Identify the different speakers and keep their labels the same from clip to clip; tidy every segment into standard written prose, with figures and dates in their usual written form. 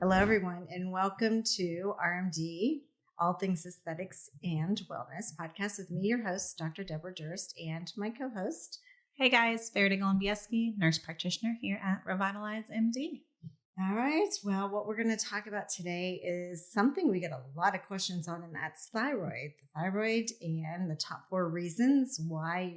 Speaker 1: Hello, everyone, and welcome to RMD, All Things Aesthetics and Wellness podcast with me, your host, Dr. Deborah Durst, and my co-host.
Speaker 2: Hey guys, Farideh, nurse practitioner here at Revitalize MD.
Speaker 1: All right. Well, what we're going to talk about today is something we get a lot of questions on, and that's thyroid. The thyroid and the top 4 reasons why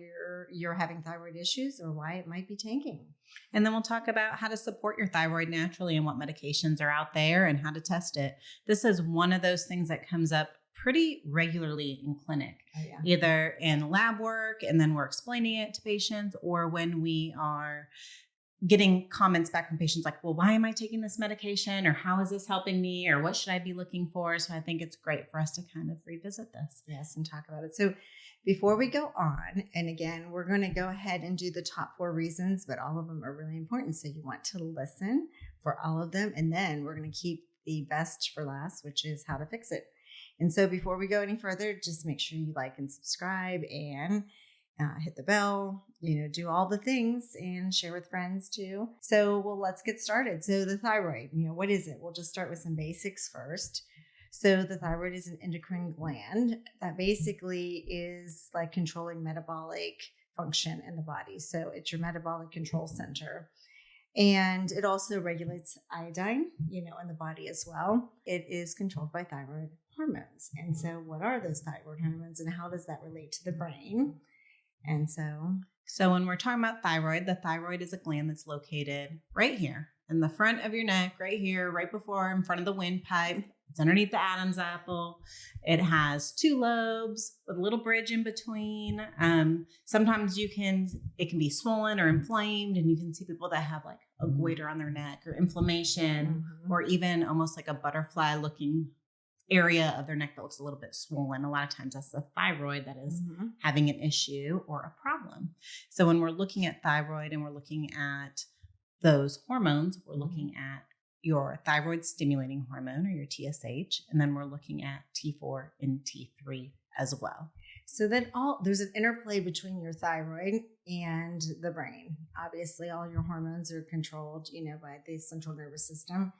Speaker 1: you're having thyroid issues or why it might be tanking.
Speaker 2: And then we'll talk about how to support your thyroid naturally and what medications are out there and how to test it. This is one of those things that comes up pretty regularly in clinic, either in lab work and then we're explaining it to patients, or when we are getting comments back from patients like, well, why am I taking this medication? Or how is this helping me? Or what should I be looking for? So I think it's great for us to kind of revisit this.
Speaker 1: Yes, and talk about it. So before we go on, and again, we're going to go ahead and do the top 4 reasons, but all of them are really important. So you want to listen for all of them. And then we're going to keep the best for last, which is how to fix it. And so before we go any further, just make sure you like and subscribe and hit the bell, do all the things and share with friends too. So, let's get started. So the thyroid, what is it? We'll just start with some basics first. So the thyroid is an endocrine gland that basically is like controlling metabolic function in the body. So it's your metabolic control center. And it also regulates iodine, in the body as well. It is controlled by thyroid hormones. And so what are those thyroid hormones and how does that relate to the brain? And
Speaker 2: so when we're talking about thyroid, the thyroid is a gland that's located right here in the front of your neck, right here, right before in front of the windpipe. It's underneath the Adam's apple. It has 2 lobes with a little bridge in between. Sometimes it can be swollen or inflamed, and you can see people that have like a goiter on their neck or inflammation, or even almost like a butterfly looking area of their neck that looks a little bit swollen. A lot of times that's the thyroid that is having an issue or a problem. So when we're looking at thyroid and we're looking at those hormones, we're looking at your thyroid stimulating hormone or your TSH, and then we're looking at T4 and T3 as well.
Speaker 1: So there's an interplay between your thyroid and the brain. Obviously, all your hormones are controlled, by the central nervous system.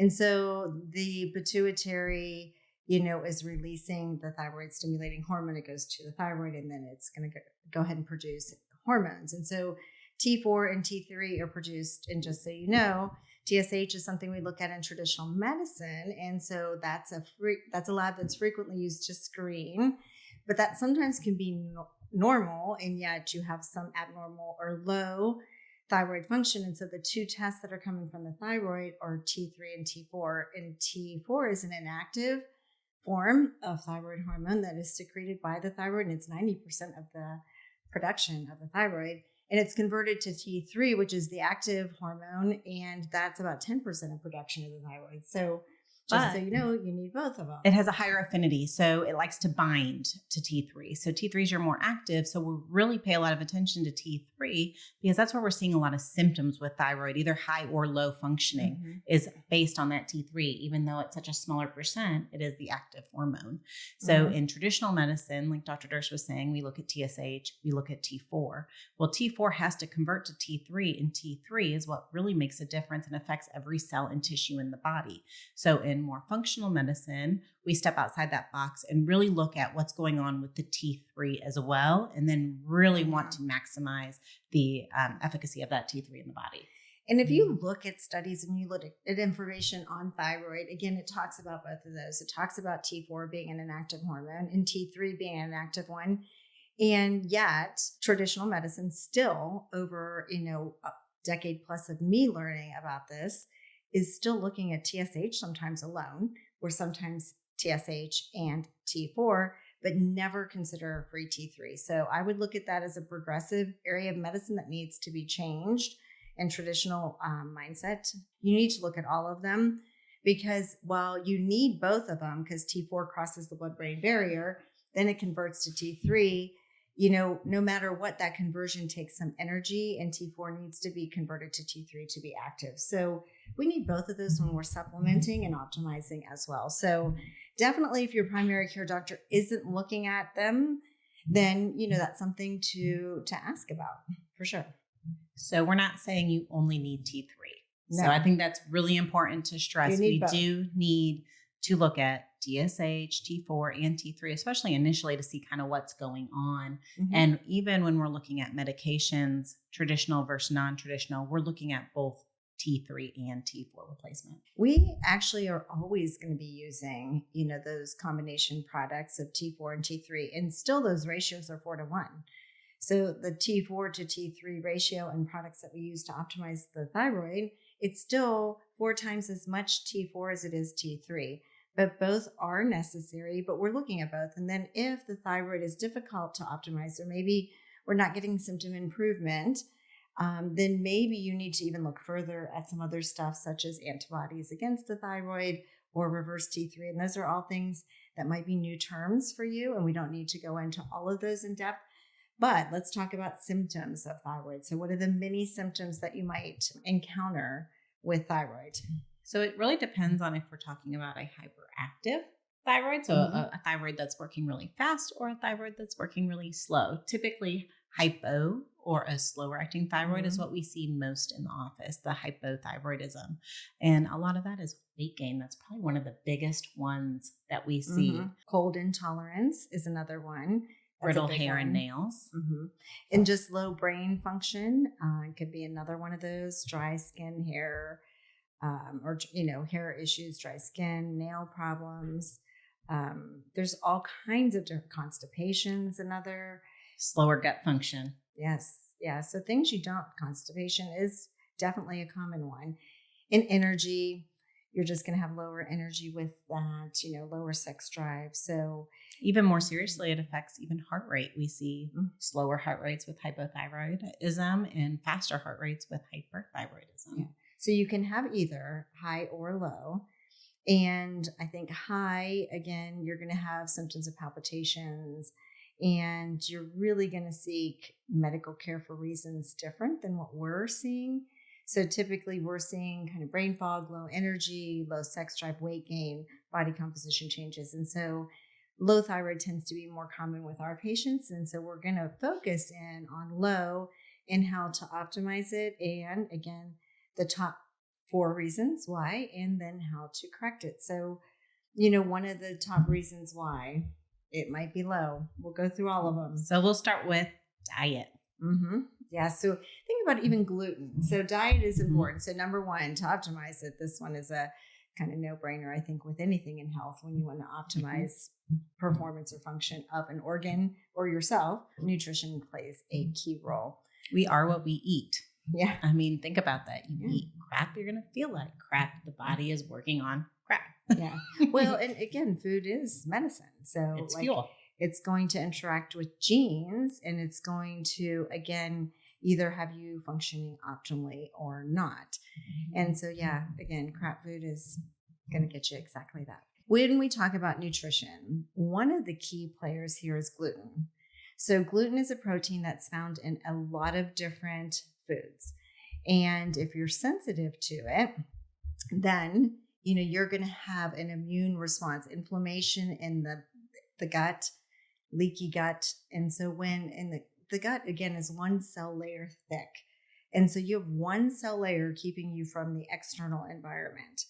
Speaker 1: And so the pituitary, is releasing the thyroid stimulating hormone. It goes to the thyroid and then it's going to go ahead and produce hormones. And so T4 and T3 are produced. And just so you know, TSH is something we look at in traditional medicine. And so that's a lab that's frequently used to screen, but that sometimes can be normal. And yet you have some abnormal or low thyroid function. And so the 2 tests that are coming from the thyroid are T3 and T4. And T4 is an inactive form of thyroid hormone that is secreted by the thyroid. And it's 90% of the production of the thyroid. And it's converted to T3, which is the active hormone. And that's about 10% of production of the thyroid. So just so you know, you need both of them.
Speaker 2: It has a higher affinity, so it likes to bind to T3. So T3s are more active, so we really pay a lot of attention to T3 because that's where we're seeing a lot of symptoms with thyroid, either high or low functioning is based on that T3. Even though it's such a smaller percent, it is the active hormone. So in traditional medicine, like Dr. Durst was saying, we look at TSH, we look at T4. Well, T4 has to convert to T3, and T3 is what really makes a difference and affects every cell and tissue in the body. So in more functional medicine, we step outside that box and really look at what's going on with the T3 as well, and then really want to maximize the efficacy of that T3 in the body.
Speaker 1: And if you look at studies and you look at information on thyroid, again, it talks about both of those. It talks about T4 being an inactive hormone and T3 being an active one. And yet traditional medicine still, over, a decade plus of me learning about this, is still looking at TSH sometimes alone, or sometimes TSH and T4, but never consider free T3. So I would look at that as a progressive area of medicine that needs to be changed in traditional mindset. You need to look at all of them because while you need both of them, because T4 crosses the blood-brain barrier, then it converts to T3. No matter what, that conversion takes some energy, and T4 needs to be converted to T3 to be active. So we need both of those when we're supplementing and optimizing as well. So definitely if your primary care doctor isn't looking at them, then, that's something to ask about for sure.
Speaker 2: So we're not saying you only need T3. So
Speaker 1: No.
Speaker 2: I think that's really important to stress.
Speaker 1: You need
Speaker 2: We
Speaker 1: both.
Speaker 2: do need to look at TSH, T4, and T3, especially initially to see kind of what's going on.
Speaker 1: Mhm.
Speaker 2: And even when we're looking at medications, traditional versus non-traditional, we're looking at both T3 and T4 replacement.
Speaker 1: We actually are always going to be using, those combination products of T4 and T3, and still those ratios are 4-1. So the T4 to T3 ratio in products that we use to optimize the thyroid, it's still 4 times as much T4 as it is T3. But both are necessary, but we're looking at both. And then if the thyroid is difficult to optimize, or maybe we're not getting symptom improvement, then maybe you need to even look further at some other stuff, such as antibodies against the thyroid or reverse T3. And those are all things that might be new terms for you. And we don't need to go into all of those in depth. But let's talk about symptoms of thyroid. So what are the many symptoms that you might encounter with thyroid?
Speaker 2: So it really depends on if we're talking about a hyperactive thyroid, so a thyroid that's working really fast, or a thyroid that's working really slow. Typically, hypo or a slower acting thyroid is what we see most in the office, the hypothyroidism. And a lot of that is weight gain. That's probably one of the biggest ones that we see.
Speaker 1: Cold intolerance is another one.
Speaker 2: Brittle hair and nails.
Speaker 1: And just low brain function could be another one of those. Dry skin, hair, or hair issues, dry skin, nail problems. There's all kinds of different constipations. Another
Speaker 2: slower gut function.
Speaker 1: Yes, yeah. So things you don't. Constipation is definitely a common one. In energy, you're just going to have lower energy with that. Lower sex drive. So
Speaker 2: even more seriously, it affects even heart rate. We see slower heart rates with hypothyroidism and faster heart rates with hyperthyroidism.
Speaker 1: Yeah. So you can have either high or low. And I think high, again, you're going to have symptoms of palpitations, and you're really going to seek medical care for reasons different than what we're seeing. So typically we're seeing kind of brain fog, low energy, low sex drive, weight gain, body composition changes. And so low thyroid tends to be more common with our patients. And so we're going to focus in on low and how to optimize it. And again, the top 4 reasons why, and then how to correct it. So, one of the top reasons why it might be low, we'll go through all of them.
Speaker 2: So we'll start with diet.
Speaker 1: Yeah. So think about even gluten. So diet is important. So number 1, to optimize it, this one is a kind of no-brainer, I think, with anything in health. When you want to optimize performance or function of an organ or yourself, nutrition plays a key role.
Speaker 2: We are what we eat.
Speaker 1: Yeah.
Speaker 2: I mean, think about that. You eat crap, you're going to feel like crap. The body is working on crap.
Speaker 1: Yeah. Well, and again, food is medicine. So
Speaker 2: it's fuel.
Speaker 1: It's going to interact with genes, and it's going to, again, either have you functioning optimally or not. And so, again, crap food is going to get you exactly that. When we talk about nutrition, one of the key players here is gluten. So gluten is a protein that's found in a lot of different foods. And if you're sensitive to it, then, you're going to have an immune response, inflammation in the gut, leaky gut. And so when in the gut, again, is 1 cell layer thick. And so you have 1 cell layer keeping you from the external environment.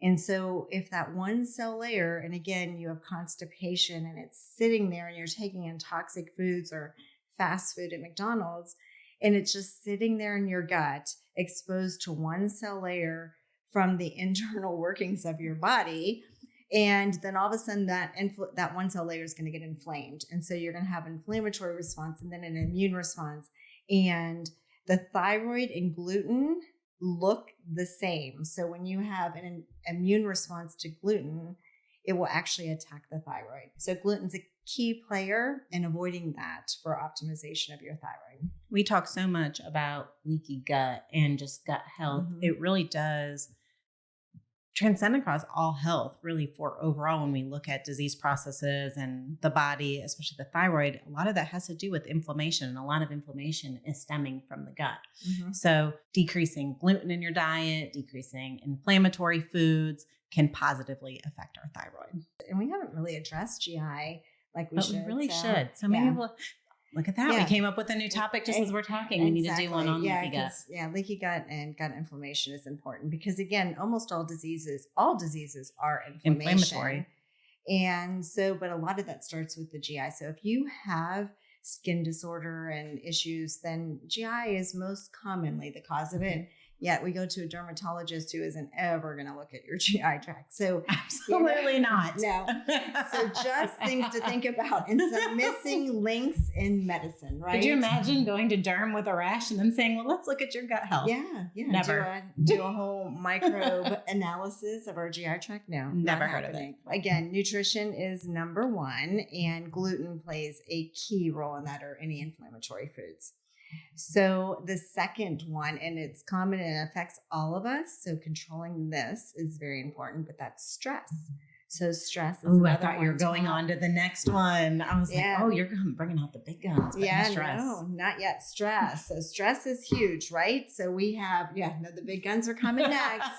Speaker 1: And so if that 1 cell layer, and again, you have constipation and it's sitting there and you're taking in toxic foods or fast food at McDonald's, and it's just sitting there in your gut, exposed to 1 cell layer from the internal workings of your body. And then all of a sudden that 1 cell layer is going to get inflamed. And so you're going to have an inflammatory response and then an immune response. And the thyroid and gluten look the same. So when you have an immune response to gluten, it will actually attack the thyroid. So gluten's a key player in avoiding that for optimization of your thyroid.
Speaker 2: We talk so much about leaky gut and just gut health. It really does transcend across all health, really, for overall when we look at disease processes and the body, especially the thyroid. A lot of that has to do with inflammation, and a lot of inflammation is stemming from the gut. So decreasing gluten in your diet, decreasing inflammatory foods can positively affect our thyroid.
Speaker 1: And we haven't really addressed GI like we should.
Speaker 2: We really should. So many people, Look at that. We came up with a new topic just as we're talking. We need to do one on leaky gut.
Speaker 1: Leaky gut and gut inflammation is important because, again, almost all diseases are inflammatory. And so, but a lot of that starts with the GI. So if you have skin disorder and issues, then GI is most commonly the cause of it. Yet we go to a dermatologist who isn't ever going to look at your GI tract. So
Speaker 2: absolutely not.
Speaker 1: No. So just things to think about and some missing links in medicine, right?
Speaker 2: Could you imagine going to derm with a rash and then saying, well, let's look at your gut health?
Speaker 1: Yeah.
Speaker 2: Never.
Speaker 1: Do a whole microbe analysis of our GI tract? No.
Speaker 2: Never heard of it.
Speaker 1: Again, nutrition is number one, and gluten plays a key role in that, or any inflammatory foods. So the second one, and it's common and affects all of us. So controlling this is very important, but that's stress. So stress is
Speaker 2: I thought you were going on to the next one. I was like, oh, you're bringing out the big guns. But no stress.
Speaker 1: No, not yet. Stress. So stress is huge, right? So we have, the big guns are coming next.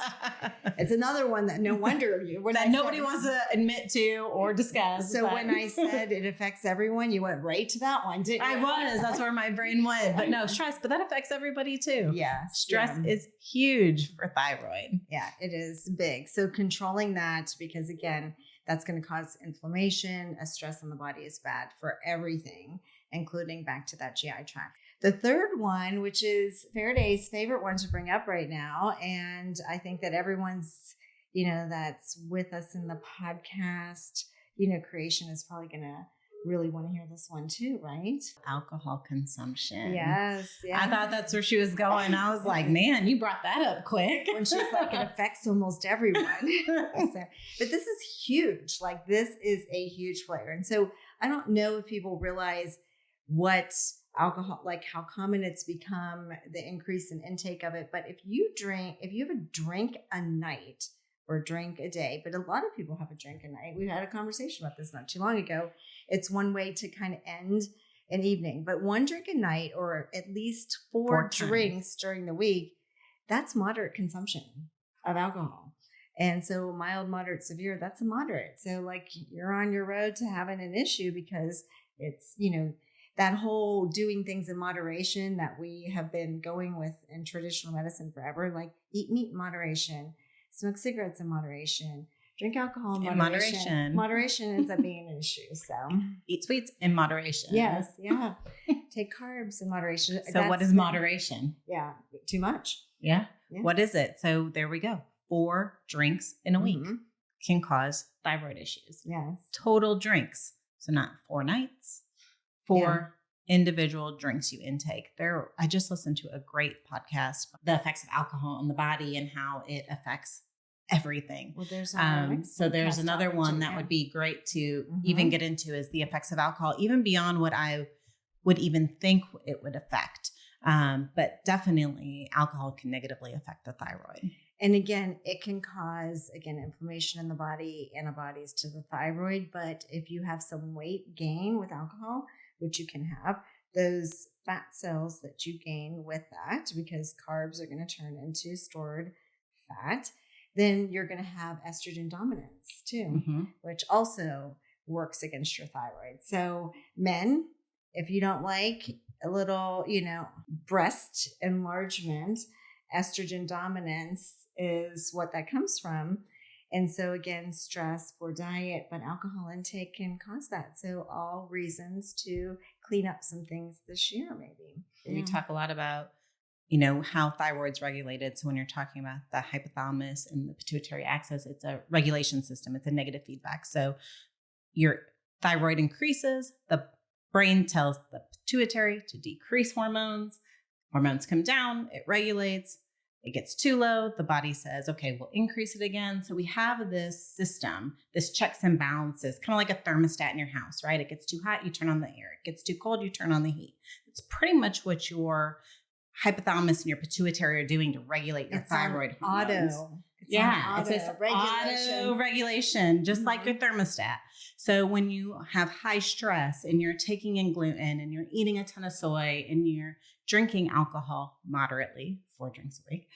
Speaker 1: It's another one that no wonder
Speaker 2: nobody wants to admit to or discuss.
Speaker 1: So when I said it affects everyone, you went right to that one, didn't you?
Speaker 2: I was. That's where my brain went. But no, stress. But that affects everybody too.
Speaker 1: Yeah.
Speaker 2: Stress is huge for thyroid.
Speaker 1: Yeah, it is big. So controlling that, because again, that's going to cause inflammation. A stress on the body is bad for everything, including back to that GI tract. The third one, which is Farideh's favorite one to bring up right now, and I think that everyone's, that's with us in the podcast, creation is probably going to really want to hear this one too, right?
Speaker 2: Alcohol consumption.
Speaker 1: Yes. Yeah.
Speaker 2: I thought that's where she was going. I was like, man, you brought that up quick.
Speaker 1: When she's like, it affects almost everyone. But this is huge. Like, this is a huge player. And so I don't know if people realize what alcohol, like how common it's become, the increase in intake of it. But if you have a drink a night, or drink a day, but a lot of people have a drink a night. We had a conversation about this not too long ago. It's one way to kind of end an evening, but one drink a night, or at least four drinks during the week, that's moderate consumption of alcohol. And so mild, moderate, severe, that's a moderate. So like you're on your road to having an issue, because it's, that whole doing things in moderation that we have been going with in traditional medicine forever, like eat meat in moderation, smoke cigarettes in moderation, drink alcohol in moderation. Moderation ends up being an issue. So
Speaker 2: eat sweets in moderation.
Speaker 1: Yes. Yeah. Take carbs in moderation.
Speaker 2: So what is moderation?
Speaker 1: Yeah. Too much.
Speaker 2: Yeah. What is it? So there we go. 4 drinks in a week can cause thyroid issues.
Speaker 1: Yes.
Speaker 2: Total drinks. So not 4 nights, 4 individual drinks you intake. I just listened to a great podcast, the effects of alcohol on the body and how it affects everything.
Speaker 1: Well, there's
Speaker 2: so there's another one that would be great to even get into, is the effects of alcohol, even beyond what I would even think it would affect. But definitely alcohol can negatively affect the thyroid.
Speaker 1: And again, it can cause, inflammation in the body, antibodies to the thyroid. But if you have some weight gain with alcohol, which you can have, those fat cells that you gain with that, because carbs are going to turn into stored fat, then you're going to have estrogen dominance too, which also works against your thyroid. So men, if you don't like a little, breast enlargement, estrogen dominance is what that comes from. And so again, stress, poor diet, but alcohol intake can cause that. So all reasons to clean up some things this year, maybe.
Speaker 2: We talk a lot about, how thyroid's regulated. So when you're talking about the hypothalamus and the pituitary axis, it's a regulation system. It's a negative feedback. So your thyroid increases, the brain tells the pituitary to decrease hormones. Hormones come down, it regulates. It gets too low. The body says, okay, we'll increase it again. So we have this system, this checks and balances, kind of like a thermostat in your house, right? It gets too hot, you turn on the air. It gets too cold, you turn on the heat. It's pretty much what your hypothalamus and your pituitary are doing to regulate your thyroid hormones. It's auto regulation, just like your thermostat. So when you have high stress and you're taking in gluten and you're eating a ton of soy and you're drinking alcohol moderately, 4 drinks a week,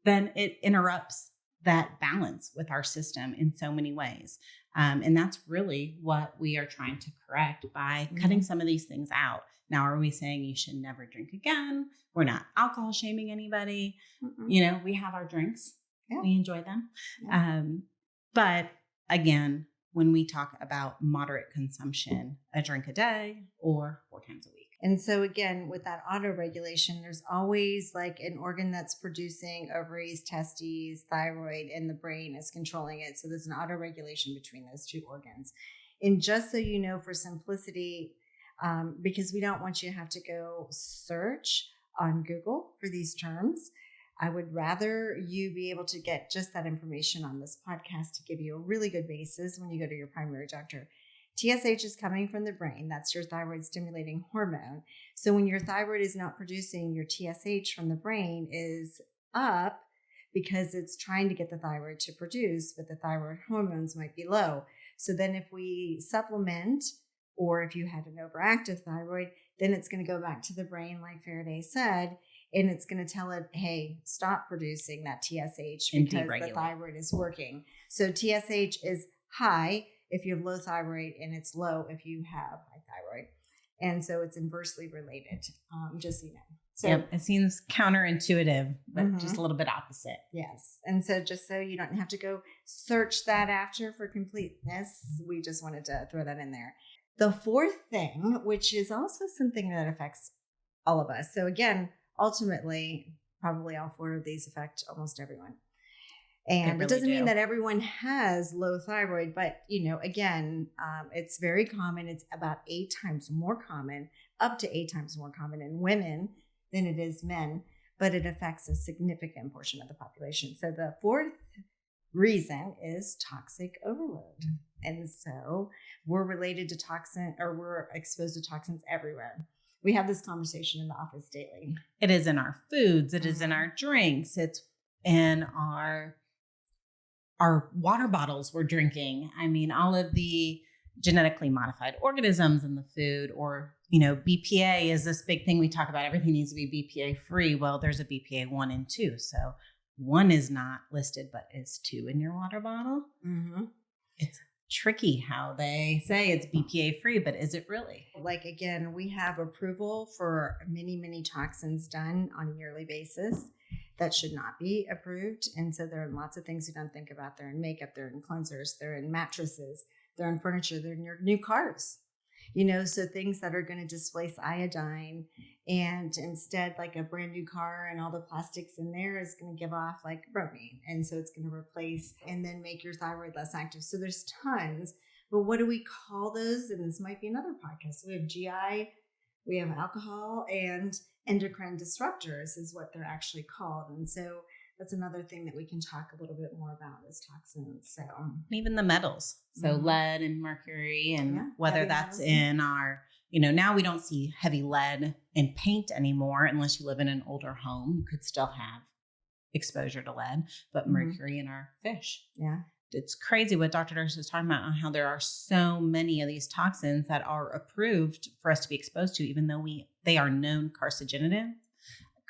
Speaker 2: then it interrupts that balance with our system in so many ways. And that's really what we are trying to correct by cutting some of these things out. Now, are we saying you should never drink again? We're not alcohol shaming anybody. You know, we have our drinks. Yeah. We enjoy them. Yeah. But again, when we talk about moderate consumption, a drink a day or 4 times a week.
Speaker 1: And so again, with that auto-regulation, there's always like an organ that's producing ovaries, testes, thyroid, and the brain is controlling it. So there's an auto-regulation between those 2 organs. And just so you know, for simplicity, because we don't want you to have to go search on Google for these terms, I would rather you be able to get just that information on this podcast to give you a really good basis when you go to your primary doctor. TSH is coming from the brain. That's your thyroid stimulating hormone. So when your thyroid is not producing, your TSH from the brain is up because it's trying to get the thyroid to produce, but the thyroid hormones might be low. So then if we supplement, or if you had an overactive thyroid, then it's going to go back to the brain, like Farideh said, and it's going to tell it, hey, stop producing that TSH because the thyroid is working. So TSH is high if you have low thyroid, and it's low if you have high thyroid. And so it's inversely related, just so you know. So
Speaker 2: yep, it seems counterintuitive, but just a little bit opposite.
Speaker 1: Yes. And so just so you don't have to go search that after for completeness, we just wanted to throw that in there. The 4th thing, which is also something that affects all of us. So again, ultimately, probably all 4 of these affect almost everyone. And it doesn't mean that everyone has low thyroid, but, you know, again, it's very common. It's about 8 times more common, up to 8 times more common in women than it is men, but it affects a significant portion of the population. So the 4th reason is toxic overload. And so we're related to we're exposed to toxins everywhere. We have this conversation in the office daily.
Speaker 2: It is in our foods. It is in our drinks. It's in our water bottles we're drinking. I mean, all of the genetically modified organisms in the food, or, you know, BPA is this big thing we talk about. Everything needs to be BPA free. Well, there's a BPA 1 and 2. So 1 is not listed, but is 2 in your water bottle. It's tricky how they say it's BPA free, but is it really?
Speaker 1: Like, again, we have approval for many, many toxins done on a yearly basis that should not be approved. And so there are lots of things you don't think about. They're in makeup, they're in cleansers, they're in mattresses, they're in furniture, they're in your new cars. You know, so things that are going to displace iodine, and instead, like a brand new car and all the plastics in there is going to give off like bromine. And so it's going to replace and then make your thyroid less active. So there's tons, but what do we call those? And this might be another podcast. We have GI, we have alcohol, and endocrine disruptors is what they're actually called. And so that's another thing that we can talk a little bit more about is toxins. So
Speaker 2: even the metals, so lead and mercury, and whether that's in our, you know, now we don't see heavy lead in paint anymore unless you live in an older home. You could still have exposure to lead, but mercury in our fish. Yeah. It's crazy what Dr. Durst is talking about on how there are so many of these toxins that are approved for us to be exposed to, even though they are known carcinogens.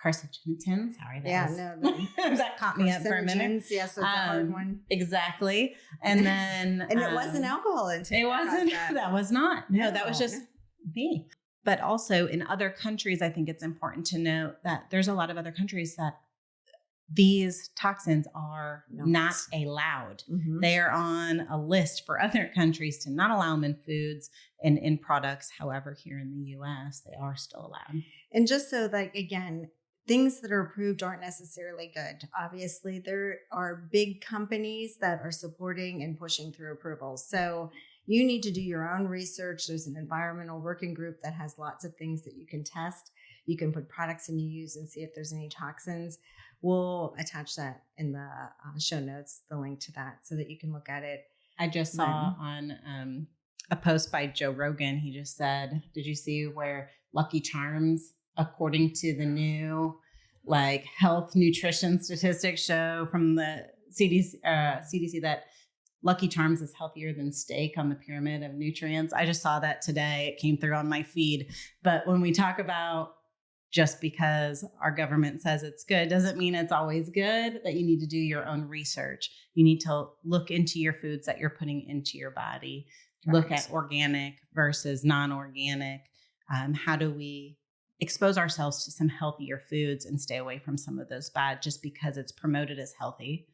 Speaker 2: Sorry, that caught me up for a minute.
Speaker 1: Yes, that's a hard one.
Speaker 2: Exactly, and then
Speaker 1: and it wasn't alcohol intake.
Speaker 2: It wasn't. That was not. No, that was just me. But also in other countries, I think it's important to note that there's a lot of other countries that these toxins are not allowed. They are on a list for other countries to not allow them in foods and in products. However, here in the US, they are still allowed.
Speaker 1: And just so, like, again, things that are approved aren't necessarily good. Obviously, there are big companies that are supporting and pushing through approvals. So you need to do your own research. There's an environmental working group that has lots of things that you can test. You can put products in you use and see if there's any toxins. We'll attach that in the show notes, the link to that, so that you can look at it.
Speaker 2: I just saw on a post by Joe Rogan. He just said, did you see where Lucky Charms, according to the new like health nutrition statistics show from the CDC that Lucky Charms is healthier than steak on the pyramid of nutrients? I just saw that today. It came through on my feed. But when we talk about just because our government says it's good doesn't mean it's always good, that you need to do your own research. You need to look into your foods that you're putting into your body, look at organic versus non-organic. How do we expose ourselves to some healthier foods and stay away from some of those bad just because it's promoted as healthy?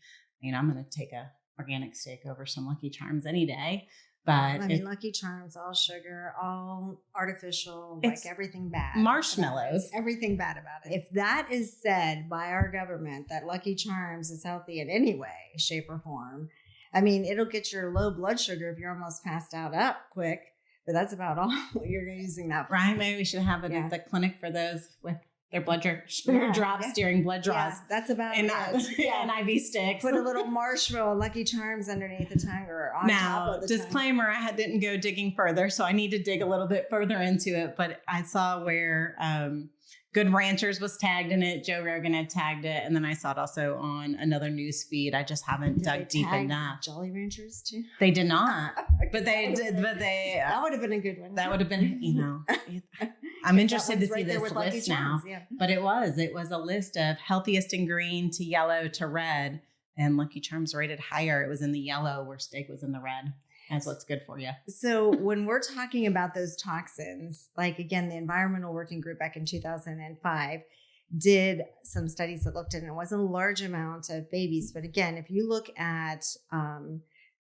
Speaker 2: I'm going to take a organic steak over some Lucky Charms any day. But
Speaker 1: Lucky Charms, all sugar, all artificial, like everything bad.
Speaker 2: Marshmallows.
Speaker 1: Everything bad about it. If that is said by our government that Lucky Charms is healthy in any way, shape, or form, it'll get your low blood sugar if you're almost passed out up quick, but that's about all you're using that for.
Speaker 2: Right. Maybe we should have it at the clinic for those with their blood sugar drops during blood draws.
Speaker 1: Yeah, that's about it.
Speaker 2: And IV sticks.
Speaker 1: Put a little marshmallow Lucky Charms underneath the tongue or on top of the
Speaker 2: disclaimer,
Speaker 1: tongue.
Speaker 2: I didn't go digging further, so I need to dig a little bit further into it. But I saw where Good Ranchers was tagged in it. Joe Rogan had tagged it. And then I saw it also on another news feed. I just haven't dug deep enough.
Speaker 1: Jolly Ranchers too?
Speaker 2: They did not. But they did.
Speaker 1: That would have been a good one.
Speaker 2: That would have been, I'm interested to see this list now.
Speaker 1: Yeah.
Speaker 2: But it was a list of healthiest in green to yellow to red. And Lucky Charms rated higher. It was in the yellow where steak was in the red. That's what's good for you.
Speaker 1: So when we're talking about those toxins, like again, the Environmental Working Group back in 2005 did some studies that looked at it. It wasn't a large amount of babies. But again, if you look at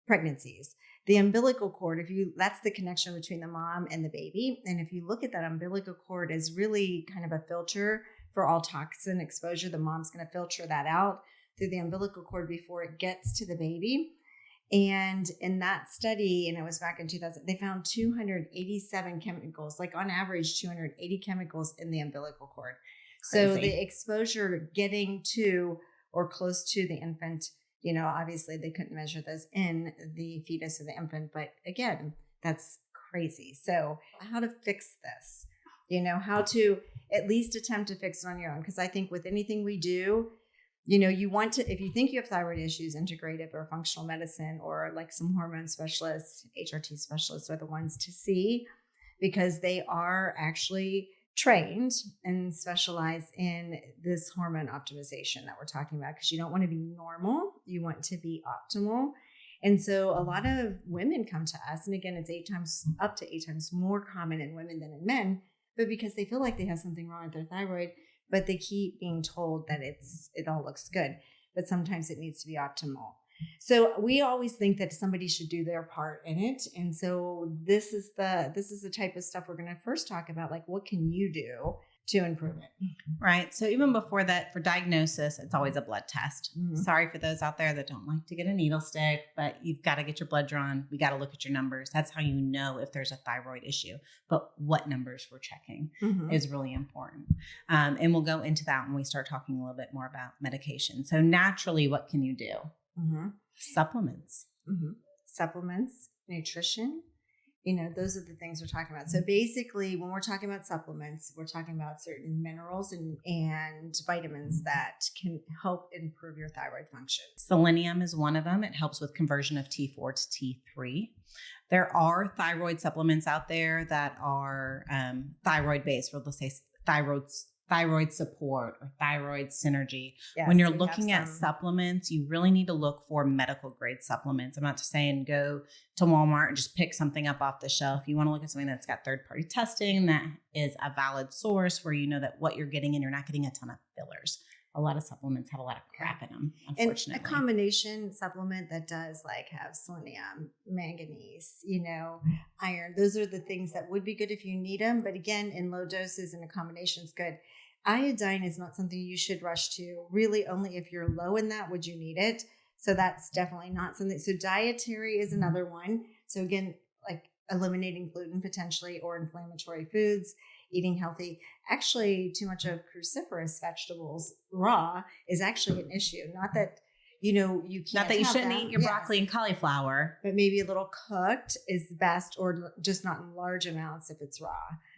Speaker 1: pregnancies, the umbilical cord, that's the connection between the mom and the baby. And if you look at that umbilical cord as really kind of a filter for all toxin exposure, the mom's going to filter that out through the umbilical cord before it gets to the baby. And in that study, and it was back in 2000, they found 287 chemicals, like on average 280 chemicals in the umbilical cord. Crazy. So the exposure getting to or close to the infant, obviously they couldn't measure those in the fetus or the infant, but again, that's crazy. So how to fix this, how to at least attempt to fix it on your own. Because I think with anything we do, you want to, if you think you have thyroid issues, integrative or functional medicine or like some hormone specialists, HRT specialists are the ones to see, because they are actually trained and specialize in this hormone optimization that we're talking about, because you don't want to be normal. You want to be optimal. And so a lot of women come to us, and again, it's up to eight times more common in women than in men, but because they feel like they have something wrong with their thyroid, but they keep being told that it all looks good, but sometimes it needs to be optimal. So we always think that somebody should do their part in it. And so this is the type of stuff we're going to first talk about, like what can you do to improve it?
Speaker 2: Right. So even before that, for diagnosis, it's always a blood test. Mm-hmm. Sorry for those out there that don't like to get a needle stick, but you've got to get your blood drawn. We got to look at your numbers. That's how you know if there's a thyroid issue. But what numbers we're checking is really important. And we'll go into that when we start talking a little bit more about medication. So naturally, what can you do? Supplements.
Speaker 1: Supplements, nutrition. Those are the things we're talking about. So basically, when we're talking about supplements, we're talking about certain minerals and vitamins that can help improve your thyroid function.
Speaker 2: Selenium is one of them. It helps with conversion of T4 to T3. There are thyroid supplements out there that are thyroid-based, or let's say thyroid support or thyroid synergy. Yes, when you're looking at supplements, you really need to look for medical grade supplements. I'm not saying go to Walmart and just pick something up off the shelf. You want to look at something that's got third-party testing, that is a valid source where you know that what you're getting and you're not getting a ton of fillers. A lot of supplements have a lot of crap in them, unfortunately.
Speaker 1: And a combination supplement that does have selenium, manganese, iron. Those are the things that would be good if you need them. But again, in low doses and a combination is good. Iodine is not something you should rush to. Really, only if you're low in that would you need it. So that's definitely not something. So dietary is another one. So again, like eliminating gluten potentially, or inflammatory foods, eating healthy. Actually, too much of cruciferous vegetables raw is actually an issue. Not that, you can't.
Speaker 2: Not that you shouldn't eat your broccoli and cauliflower.
Speaker 1: But maybe a little cooked is best, or just not in large amounts if it's raw.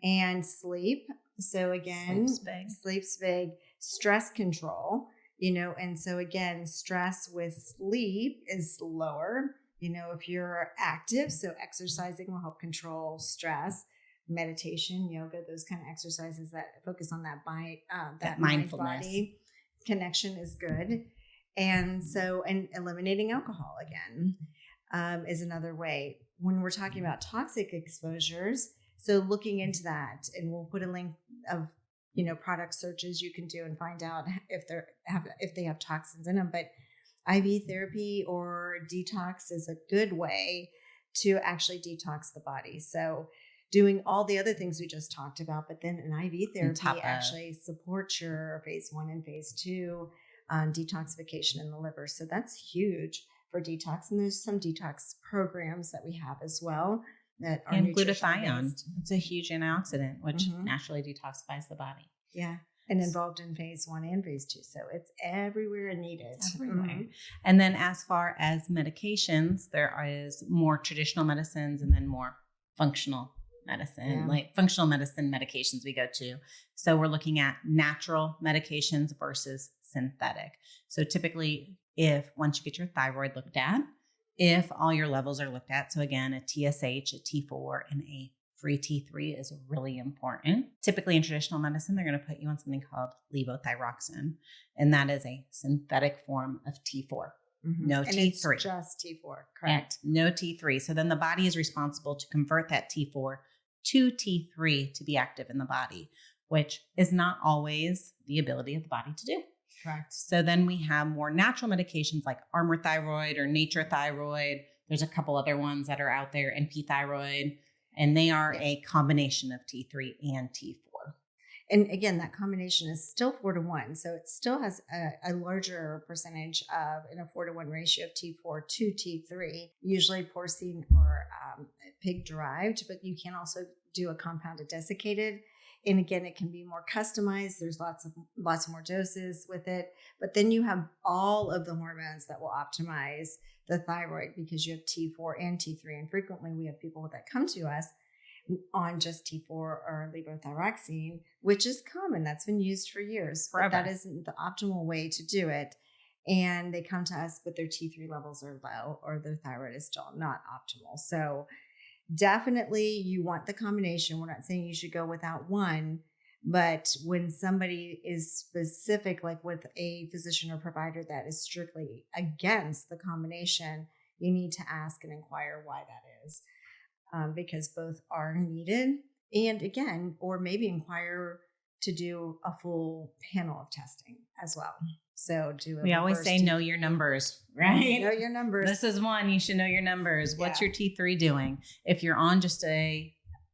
Speaker 1: And sleep. So again, sleep's big. Stress control, and so again, stress with sleep is lower. If you're active, so exercising will help control stress. meditation, yoga, those kind of exercises that focus on that
Speaker 2: That
Speaker 1: mindfulness body connection is good. And so, and eliminating alcohol again is another way. When we're talking about toxic exposures, so looking into that, and we'll put a link of product searches you can do and find out if they have toxins in them. But IV therapy or detox is a good way to actually detox the body. So doing all the other things we just talked about, but then an IV therapy actually supports your phase 1 and phase 2 detoxification in the liver. So that's huge for detox. And there's some detox programs that we have as well that are
Speaker 2: and glutathione. It's a huge antioxidant, which naturally detoxifies the body.
Speaker 1: Yeah. And involved in phase 1 and phase 2. So it's everywhere and needed.
Speaker 2: Everywhere. And then as far as medications, there is more traditional medicines and then more functional medicine, like functional medicine medications we go to. So we're looking at natural medications versus synthetic. So typically, once you get your thyroid looked at, if all your levels are looked at, so again, a TSH, a T4, and a free T3 is really important. Typically in traditional medicine, they're going to put you on something called levothyroxine, and that is a synthetic form of T4. No
Speaker 1: and
Speaker 2: T3.
Speaker 1: It's just T4, correct?
Speaker 2: And no T3. So then the body is responsible to convert that T4 to T3 to be active in the body, which is not always the ability of the body to do.
Speaker 1: Correct.
Speaker 2: So then we have more natural medications like Armour Thyroid or Nature Thyroid. There's a couple other ones that are out there, NP Thyroid, and they are a combination of T3 and T4.
Speaker 1: And again, that combination is still 4-to-1. So it still has a larger percentage of, in a 4-to-1 ratio of T4 to T3, usually porcine or pig derived, but you can also do a compounded desiccated. And again, it can be more customized. There's lots more doses with it. But then you have all of the hormones that will optimize the thyroid because you have T4 and T3. And frequently we have people that come to us on just T4 or levothyroxine, which is common. That's been used for years. But that isn't the optimal way to do it. And they come to us, but their T3 levels are low or their thyroid is still not optimal. So definitely you want the combination. We're not saying you should go without one, but when somebody is specific, like with a physician or provider that is strictly against the combination, you need to ask and inquire why that is, because both are needed. And again, or maybe inquire to do a full panel of testing as well. So we
Speaker 2: always say know your numbers, right?
Speaker 1: Know your numbers.
Speaker 2: This is one, you should know your numbers. What's your T3 doing? If you're on just a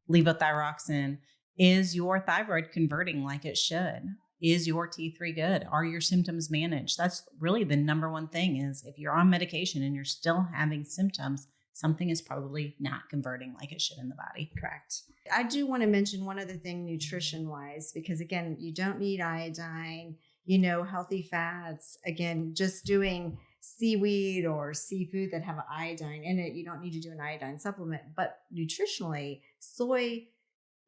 Speaker 2: levothyroxine, is your thyroid converting like it should? Is your T3 good? Are your symptoms managed? That's really the number one thing is if you're on medication and you're still having symptoms, something is probably not converting like it should in the body.
Speaker 1: Correct. I do want to mention one other thing nutrition-wise, because again, you don't need iodine, healthy fats. Again, just doing seaweed or seafood that have iodine in it, you don't need to do an iodine supplement. But nutritionally, soy,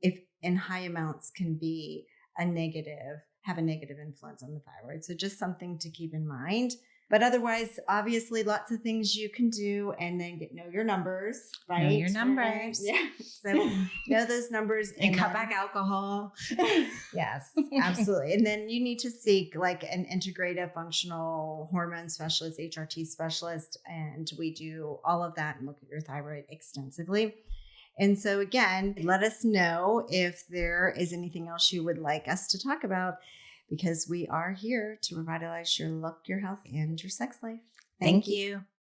Speaker 1: if in high amounts, can have a negative influence on the thyroid. So just something to keep in mind. But otherwise, obviously, lots of things you can do, and then know your numbers, right?
Speaker 2: Know your numbers.
Speaker 1: Yeah. So know those numbers.
Speaker 2: And cut back alcohol.
Speaker 1: Yes, absolutely. And then you need to seek like an integrative functional hormone specialist, HRT specialist. And we do all of that and look at your thyroid extensively. And so again, let us know if there is anything else you would like us to talk about, because we are here to revitalize your look, your health, and your sex life.
Speaker 2: Thank you.